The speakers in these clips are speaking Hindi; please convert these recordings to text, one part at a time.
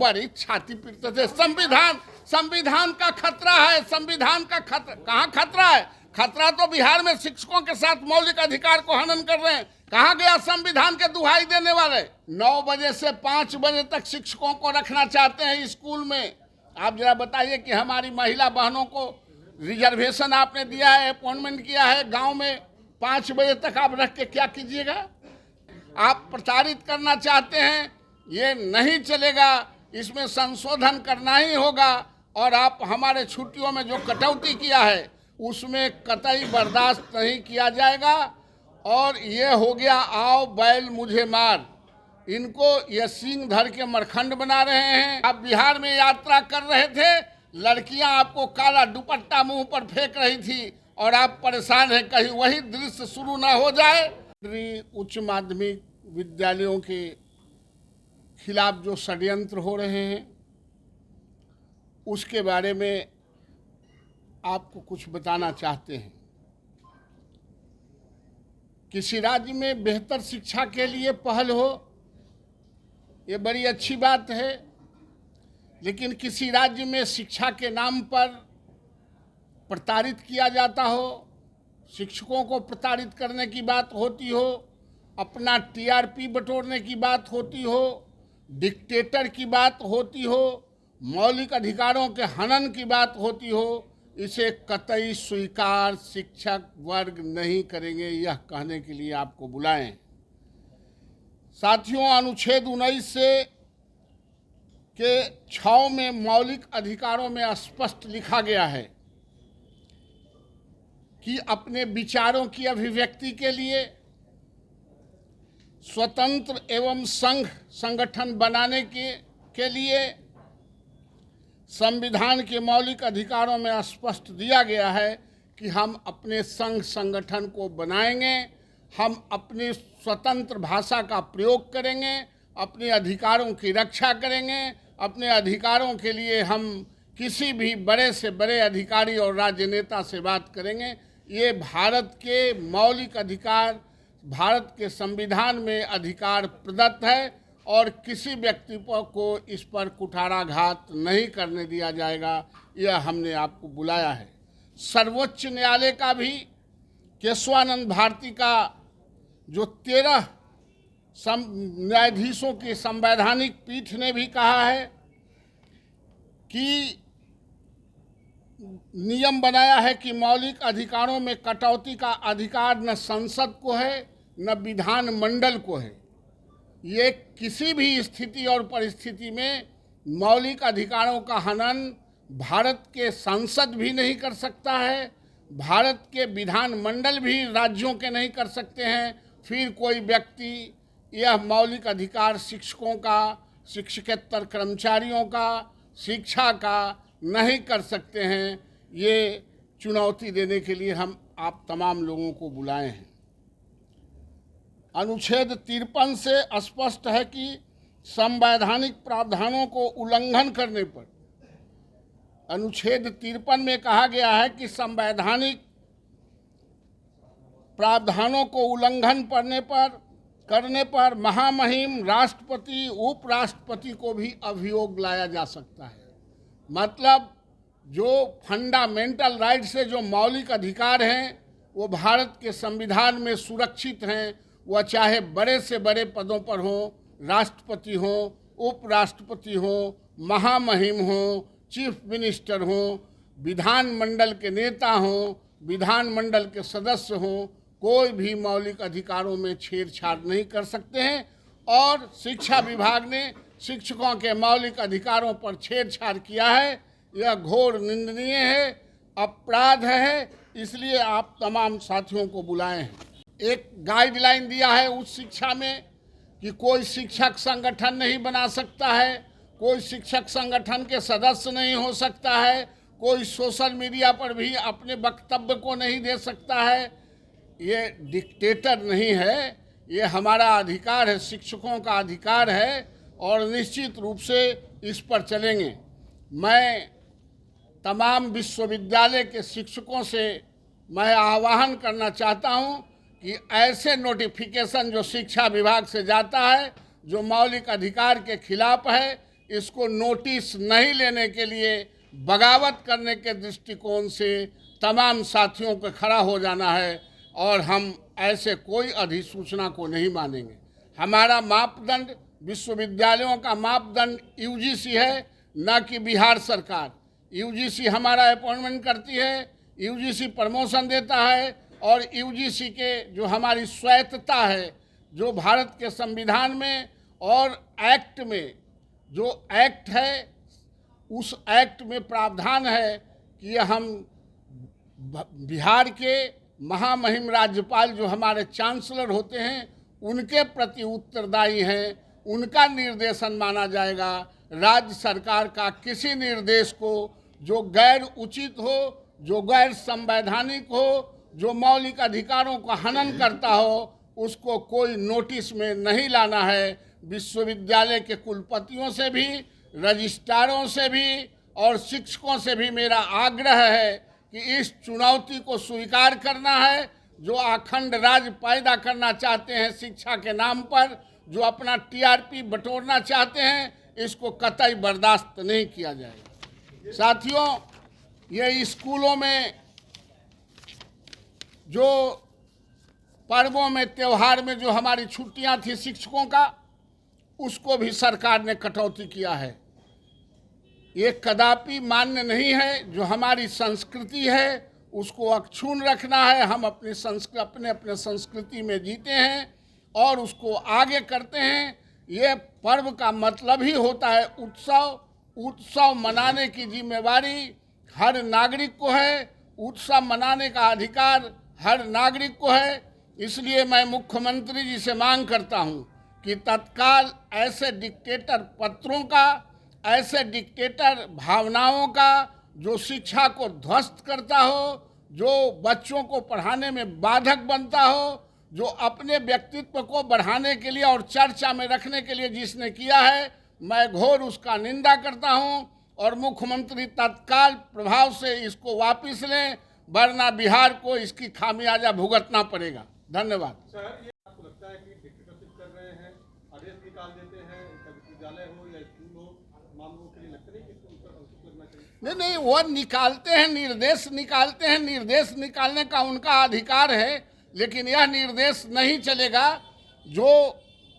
बड़ी छाती पीटते थे। संविधान का खतरा है, संविधान का खतरा कहाँ खतरा है? खतरा तो बिहार में शिक्षकों के साथ मौलिक अधिकार को हनन कर रहे हैं। कहाँ गया संविधान के दुहाई देने वाले? 9 बजे से 5 बजे तक शिक्षकों को रखना चाहते हैं स्कूल में। आप जरा बताइए कि हमारी महिला बहनों को रिजर्वेशन आपने दिया है, अपॉइंटमेंट किया है, गांव में 5 बजे तक आप रख के क्या कीजिएगा? आप प्रचारित करना चाहते हैं, ये नहीं चलेगा, इसमें संशोधन करना ही होगा। और आप हमारे छुट्टियों में जो कटौती किया है उसमें कतई बर्दाश्त नहीं किया जाएगा। और ये हो गया आओ बैल मुझे मार, इनको ये सींग धर के मरखंड बना रहे हैं। आप बिहार में यात्रा कर रहे थे, लड़कियां आपको काला दुपट्टा मुंह पर फेंक रही थी और आप परेशान हैं कहीं वही दृश्य शुरू ना हो जाए। उच्च माध्यमिक विद्यालयों के खिलाफ जो षड्यंत्र हो रहे हैं उसके बारे में आपको कुछ बताना चाहते हैं। किसी राज्य में बेहतर शिक्षा के लिए पहल हो, ये बड़ी अच्छी बात है, लेकिन किसी राज्य में शिक्षा के नाम पर प्रताड़ित किया जाता हो, शिक्षकों को प्रताड़ित करने की बात होती हो, अपना टीआरपी बटोरने की बात होती हो, डिक्टेटर की बात होती हो, मौलिक अधिकारों के हनन की बात होती हो, इसे कतई स्वीकार शिक्षक वर्ग नहीं करेंगे, यह कहने के लिए आपको बुलाएं। साथियों, अनुच्छेद 19 से के 6 में मौलिक अधिकारों में स्पष्ट लिखा गया है कि अपने विचारों की अभिव्यक्ति के लिए स्वतंत्र एवं संघ संगठन बनाने के लिए संविधान के मौलिक अधिकारों में स्पष्ट दिया गया है कि हम अपने संघ संगठन को बनाएंगे, हम अपनी स्वतंत्र भाषा का प्रयोग करेंगे, अपने अधिकारों की रक्षा करेंगे, अपने अधिकारों के लिए हम किसी भी बड़े से बड़े अधिकारी और राजनेता से बात करेंगे। ये भारत के मौलिक अधिकार, भारत के संविधान में अधिकार प्रदत्त है और किसी व्यक्ति को इस पर कुठाराघात नहीं करने दिया जाएगा। यह हमने आपको बुलाया है। सर्वोच्च न्यायालय का भी केशवानंद भारती का जो 13 न्यायाधीशों की संवैधानिक पीठ ने भी कहा है कि नियम बनाया है कि मौलिक अधिकारों में कटौती का अधिकार न संसद को है न विधान मंडल को है। ये किसी भी स्थिति और परिस्थिति में मौलिक अधिकारों का हनन भारत के संसद भी नहीं कर सकता है, भारत के विधान मंडल भी राज्यों के नहीं कर सकते हैं। फिर कोई व्यक्ति यह मौलिक अधिकार शिक्षकों का, शिक्षकेतर कर्मचारियों का, शिक्षा का नहीं कर सकते हैं। ये चुनौती देने के लिए हम आप तमाम लोगों को बुलाए हैं। अनुच्छेद 53 से स्पष्ट है कि संवैधानिक प्रावधानों को उल्लंघन करने पर, अनुच्छेद 53 में कहा गया है कि संवैधानिक प्रावधानों को उल्लंघन करने पर महामहिम राष्ट्रपति, उपराष्ट्रपति को भी अभियोग लाया जा सकता है। मतलब जो फंडामेंटल राइट से जो मौलिक अधिकार हैं वो भारत के संविधान में सुरक्षित हैं। वह चाहे बड़े से बड़े पदों पर हों, राष्ट्रपति हों, उपराष्ट्रपति हों, महामहिम हों, चीफ मिनिस्टर हों, विधानमंडल के नेता हों, विधानमंडल के सदस्य हों, कोई भी मौलिक अधिकारों में छेड़छाड़ नहीं कर सकते हैं। और शिक्षा विभाग ने शिक्षकों के मौलिक अधिकारों पर छेड़छाड़ किया है, यह घोर निंदनीय है, अपराध है। इसलिए आप तमाम साथियों को बुलाए हैं। एक गाइडलाइन दिया है उस शिक्षा में कि कोई शिक्षक संगठन नहीं बना सकता है, कोई शिक्षक संगठन के सदस्य नहीं हो सकता है, कोई सोशल मीडिया पर भी अपने वक्तव्य को नहीं दे सकता है। ये डिक्टेटर नहीं है, ये हमारा अधिकार है, शिक्षकों का अधिकार है और निश्चित रूप से इस पर चलेंगे। मैं तमाम विश्वविद्यालय के शिक्षकों से मैं आह्वान करना चाहता हूं कि ऐसे नोटिफिकेशन जो शिक्षा विभाग से जाता है, जो मौलिक अधिकार के खिलाफ है, इसको नोटिस नहीं लेने के लिए बगावत करने के दृष्टिकोण से तमाम साथियों को खड़ा हो जाना है और हम ऐसे कोई अधिसूचना को नहीं मानेंगे। हमारा मापदंड विश्वविद्यालयों का मापदंड यूजीसी है, न कि बिहार सरकार। यूजीसी हमारा अपॉइंटमेंट करती है, यूजीसी प्रमोशन देता है और यूजीसी के जो हमारी स्वायत्तता है, जो भारत के संविधान में और एक्ट में जो एक्ट है, उस एक्ट में प्रावधान है कि हम बिहार के महामहिम राज्यपाल जो हमारे चांसलर होते हैं उनके प्रति उत्तरदायी हैं, उनका निर्देशन माना जाएगा। राज्य सरकार का किसी निर्देश को जो गैर उचित हो, जो गैर संवैधानिक हो, जो मौलिक अधिकारों का हनन करता हो, उसको कोई नोटिस में नहीं लाना है। विश्वविद्यालय के कुलपतियों से भी, रजिस्ट्रारों से भी और शिक्षकों से भी मेरा आग्रह है कि इस चुनौती को स्वीकार करना है। जो अखंड राज्य पैदा करना चाहते हैं शिक्षा के नाम पर, जो अपना टीआरपी बटोरना चाहते हैं, इसको कतई बर्दाश्त नहीं किया जाएगा। साथियों, ये स्कूलों में जो पर्वों में, त्योहार में जो हमारी छुट्टियां थी शिक्षकों का, उसको भी सरकार ने कटौती किया है। ये कदापि मान्य नहीं है। जो हमारी संस्कृति है उसको अक्षुण्ण रखना है। हम अपने संस्कृति में जीते हैं और उसको आगे करते हैं। ये पर्व का मतलब ही होता है उत्सव। उत्सव मनाने की जिम्मेवारी हर नागरिक को है। उत्सव मनाने का अधिकार हर नागरिक को है। इसलिए मैं मुख्यमंत्री जी से मांग करता हूं कि तत्काल ऐसे डिक्टेटर पत्रों का, ऐसे डिक्टेटर भावनाओं का जो शिक्षा को ध्वस्त करता हो, जो बच्चों को पढ़ाने में बाधक बनता हो, जो अपने व्यक्तित्व को बढ़ाने के लिए और चर्चा में रखने के लिए जिसने किया है, मैं घोर उसका निंदा करता हूं और मुख्यमंत्री तत्काल प्रभाव से इसको वापस लें, वरना बिहार को इसकी खामियाजा भुगतना पड़ेगा। धन्यवाद। सर, ये आपको लगता है कि डिक्टेटरशिप कर रहे हैं, आदेश निकाल देते हैं, विश्वविद्यालय हो या स्कूल हो, मामलों के लिए लगता नहीं कि इसको अंकुश लगना चाहिए? नहीं, वो निकालते हैं, निर्देश निकालते हैं। निर्देश निकालने का उनका अधिकार है, लेकिन यह निर्देश नहीं चलेगा। जो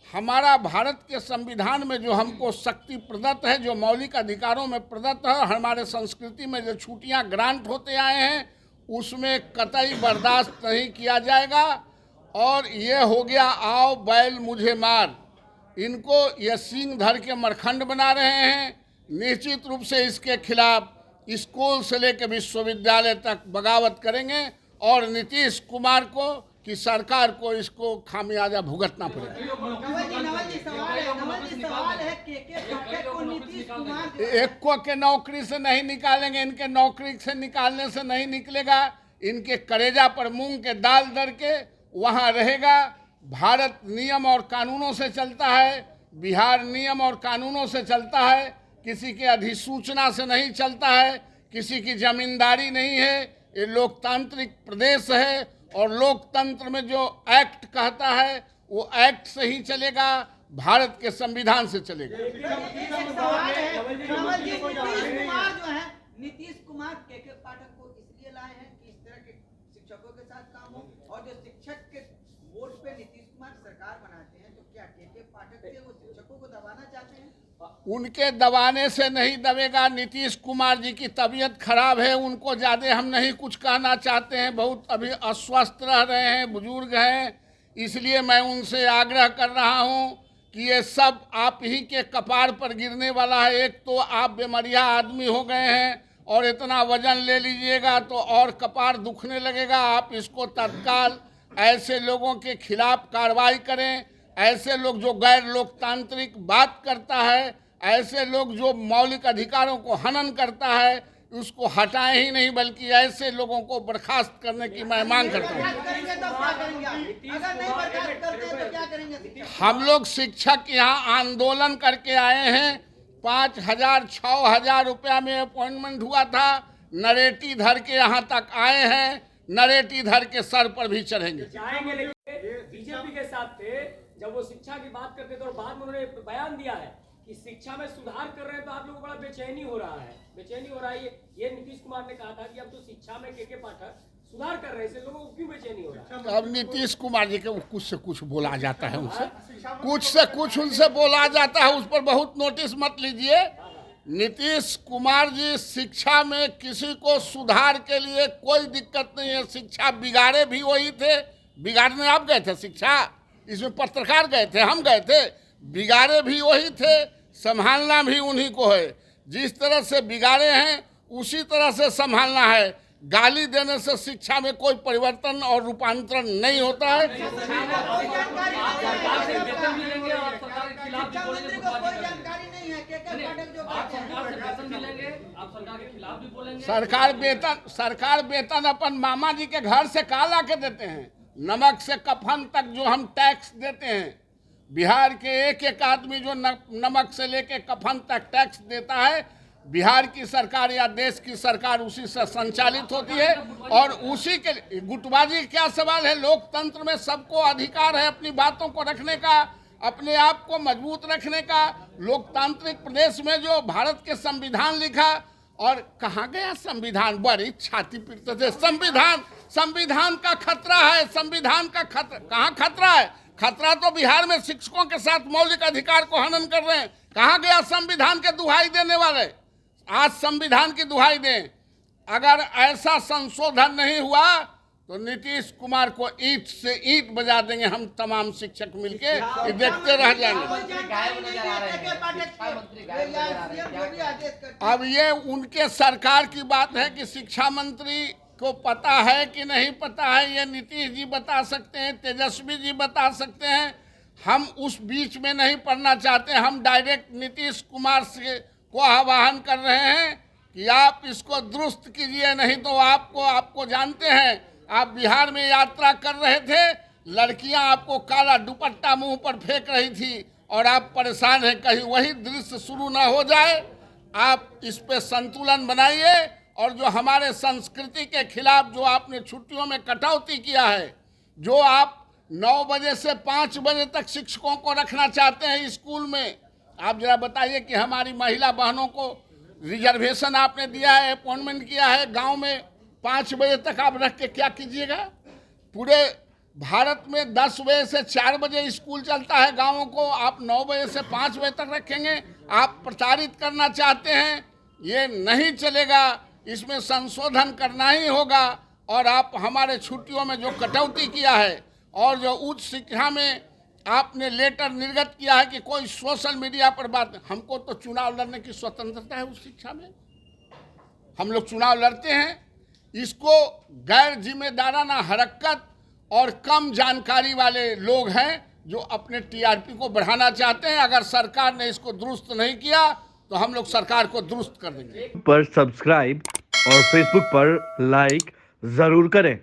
हमारा भारत के संविधान में जो हमको शक्ति प्रदत्त है, जो मौलिक अधिकारों में प्रदत्त है, हमारे संस्कृति में जो छुट्टियां ग्रांट होते आए हैं, उसमें कतई बर्दाश्त नहीं किया जाएगा। और ये हो गया आओ बैल मुझे मार, इनको ये सींग धर के मरखंड बना रहे हैं। निश्चित रूप से इसके खिलाफ स्कूल से लेकर विश्वविद्यालय तक बगावत करेंगे और नीतीश कुमार को कि सरकार को इसको खामियाजा भुगतना पड़ेगा। एक को के नौकरी से नहीं निकालेंगे, इनके नौकरी से निकालने से नहीं निकलेगा। इनके कलेजा पर मूंग के दाल दर के वहाँ रहेगा। भारत नियम और कानूनों से चलता है, बिहार नियम और कानूनों से चलता है, किसी के अधिसूचना से नहीं चलता है, किसी की जमींदारी नहीं है। ये लोकतांत्रिक प्रदेश है और लोकतंत्र में जो एक्ट कहता है वो एक्ट से ही चलेगा, भारत के संविधान से चलेगा। नीतीश कुमार के पाठक को इसलिए लाए हैं कि इस तरह के शिक्षकों के साथ काम हो, और जो शिक्षक के वोट पे नीतीश कुमार सरकार बनाते हैं, तो क्या के पाठक से वो शिक्षकों को दबाना चाहते हैं? उनके दबाने से नहीं दबेगा। नीतीश कुमार जी की तबीयत खराब है, उनको ज़्यादा हम नहीं कुछ कहना चाहते हैं। बहुत अभी अस्वस्थ रह रहे हैं, बुजुर्ग हैं, इसलिए मैं उनसे आग्रह कर रहा हूं कि ये सब आप ही के कपार पर गिरने वाला है। एक तो आप बीमारिया आदमी हो गए हैं और इतना वजन ले लीजिएगा तो और कपार दुखने लगेगा। आप इसको तत्काल ऐसे लोगों के खिलाफ कार्रवाई करें। ऐसे लोग जो गैर लोकतांत्रिक बात करता है, ऐसे लोग जो मौलिक अधिकारों को हनन करता है, उसको हटाएं ही नहीं बल्कि ऐसे लोगों को बर्खास्त करने की मैं मांग करता हूँ। हम लोग शिक्षक यहाँ आंदोलन करके आए हैं। 5,000 6,000 रुपया में अपॉइंटमेंट हुआ था। नरेटी धर के यहाँ तक आए हैं, नरेटी धर के सर पर भी चढ़ेंगे। बीजेपी के साथ थे जब वो शिक्षा की बात करते थे और बाद में उन्होंने बयान दिया है कि शिक्षा में सुधार कर रहे हैं तो आप लोगों को बड़ा बेचैनी हो रहा है, ये नीतीश कुमार ने कहा था कि अब तो शिक्षा में के पाठक सुधार कर रहे हैं, इससे लोगों को क्यों बेचैनी हो रहा है? अब नीतीश कुमार जी के कुछ से कुछ बोला जाता है उनसे, कुछ से कुछ उनसे बोला जाता है, उस पर बहुत नोटिस मत लीजिए। नीतीश कुमार जी शिक्षा में किसी को सुधार के लिए कोई दिक्कत नहीं है। शिक्षा बिगाड़े भी वही थे, बिगाड़ने आप गए थे शिक्षा, इसमें पत्रकार गए थे, हम गए थे, बिगाड़े भी वही थे, संभालना भी उन्हीं को है। जिस तरह से बिगाड़े हैं उसी तरह से संभालना है। गाली देने से शिक्षा में कोई परिवर्तन और रूपांतरण नहीं होता है। सरकार वेतन अपन मामा जी के घर से कहाँ ला के देते हैं? नमक से कफन तक जो हम टैक्स देते हैं, बिहार के एक एक आदमी जो नमक से लेके कफन तक टैक्स देता है, बिहार की सरकार या देश की सरकार उसी से संचालित होती है। और उसी के गुटबाजी क्या सवाल है? लोकतंत्र में सबको अधिकार है अपनी बातों को रखने का, अपने आप को मजबूत रखने का। लोकतांत्रिक प्रदेश में जो भारत के संविधान लिखा, और कहाँ गया संविधान? बड़ी छाती पीटते थे, संविधान का खतरा है, संविधान का खतरा। कहाँ खतरा है? खतरा तो बिहार में शिक्षकों के साथ मौलिक अधिकार को हनन कर रहे हैं। कहाँ गया संविधान के दुहाई देने वाले? आज संविधान की दुहाई दें। अगर ऐसा संशोधन नहीं हुआ तो नीतीश कुमार को ईंट से ईंट बजा देंगे हम तमाम शिक्षक मिलके, ये देखते रह जाएंगे। अब ये उनके सरकार की बात है कि शिक्षा मंत्री को पता है कि नहीं पता है, ये नीतीश जी बता सकते हैं, तेजस्वी जी बता सकते हैं। हम उस बीच में नहीं पढ़ना चाहते। हम डायरेक्ट नीतीश कुमार से को आह्वान कर रहे हैं कि आप इसको दुरुस्त कीजिए, नहीं तो आपको जानते हैं, आप बिहार में यात्रा कर रहे थे, लड़कियां आपको काला दुपट्टा मुंह पर फेंक रही थी और आप परेशान हैं, कहीं वही दृश्य शुरू ना हो जाए। आप इस पे संतुलन बनाइए। और जो हमारे संस्कृति के खिलाफ जो आपने छुट्टियों में कटौती किया है, जो आप 9 बजे से 5 बजे तक शिक्षकों को रखना चाहते हैं स्कूल में, आप जरा बताइए कि हमारी महिला बहनों को रिजर्वेशन आपने दिया है, अपॉइंटमेंट किया है, गांव में 5 बजे तक आप रख के क्या कीजिएगा? पूरे भारत में 10 बजे से 4 बजे स्कूल चलता है गांवों को, आप 9 बजे से 5 बजे तक रखेंगे? आप प्रताड़ित करना चाहते हैं, ये नहीं चलेगा। इसमें संशोधन करना ही होगा। और आप हमारे छुट्टियों में जो कटौती किया है और जो उच्च शिक्षा में आपने लेटर निर्गत किया है कि कोई सोशल मीडिया पर बात, हमको तो चुनाव लड़ने की स्वतंत्रता है उस शिक्षा में, हम लोग चुनाव लड़ते हैं। इसको गैर जिम्मेदाराना हरकत और कम जानकारी वाले लोग हैं जो अपने टीआरपी को बढ़ाना चाहते हैं। अगर सरकार ने इसको दुरुस्त नहीं किया तो हम लोग सरकार को दुरुस्त कर देंगे। पर सब्सक्राइब और फेसबुक पर लाइक जरूर करें।